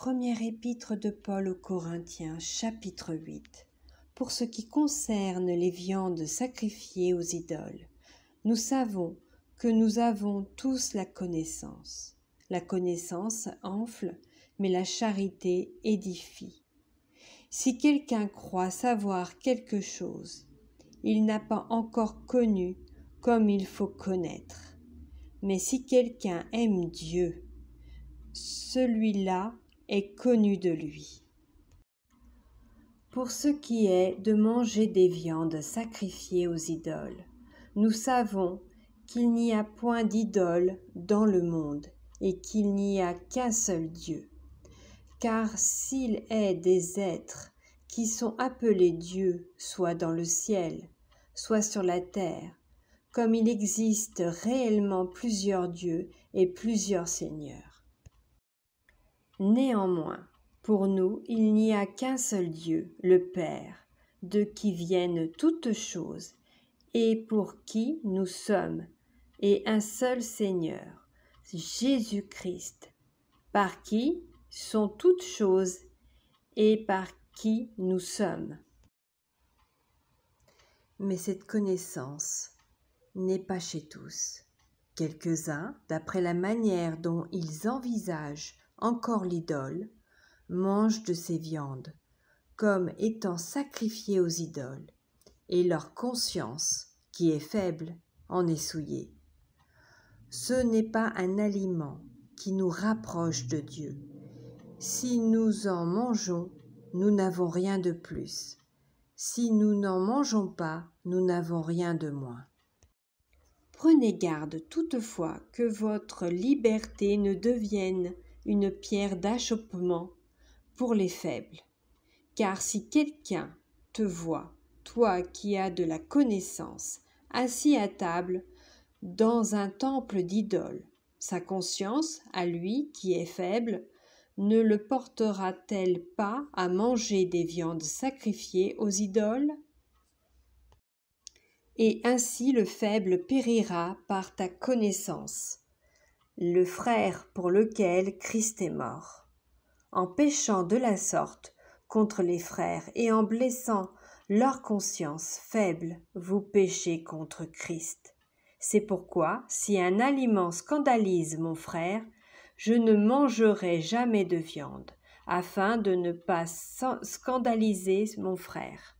Première épître de Paul aux Corinthiens, chapitre 8. Pour ce qui concerne les viandes sacrifiées aux idoles, nous savons que nous avons tous la connaissance. La connaissance enfle, mais la charité édifie. Si quelqu'un croit savoir quelque chose, il n'a pas encore connu comme il faut connaître. Mais si quelqu'un aime Dieu, celui-là est connu de lui. Pour ce qui est de manger des viandes sacrifiées aux idoles, nous savons qu'il n'y a point d'idole dans le monde et qu'il n'y a qu'un seul Dieu. Car s'il est des êtres qui sont appelés dieux, soit dans le ciel, soit sur la terre, comme il existe réellement plusieurs dieux et plusieurs seigneurs. Néanmoins, pour nous, il n'y a qu'un seul Dieu, le Père, de qui viennent toutes choses, et pour qui nous sommes, et un seul Seigneur, Jésus-Christ, par qui sont toutes choses, et par qui nous sommes. Mais cette connaissance n'est pas chez tous. Quelques-uns, d'après la manière dont ils envisagent encore l'idole, mangent de ces viandes, comme étant sacrifiées aux idoles, et leur conscience, qui est faible, en est souillée. Ce n'est pas un aliment qui nous rapproche de Dieu. Si nous en mangeons, nous n'avons rien de plus. Si nous n'en mangeons pas, nous n'avons rien de moins. Prenez garde toutefois que votre liberté ne devienne une pierre d'achoppement pour les faibles. Car si quelqu'un te voit, toi qui as de la connaissance, assis à table dans un temple d'idoles, sa conscience, à lui qui est faible, ne le portera-t-elle pas à manger des viandes sacrifiées aux idoles ? Et ainsi le faible périra par ta connaissance, le frère pour lequel Christ est mort. En péchant de la sorte contre les frères et en blessant leur conscience faible, vous péchez contre Christ. C'est pourquoi, si un aliment scandalise mon frère, je ne mangerai jamais de viande, afin de ne pas scandaliser mon frère.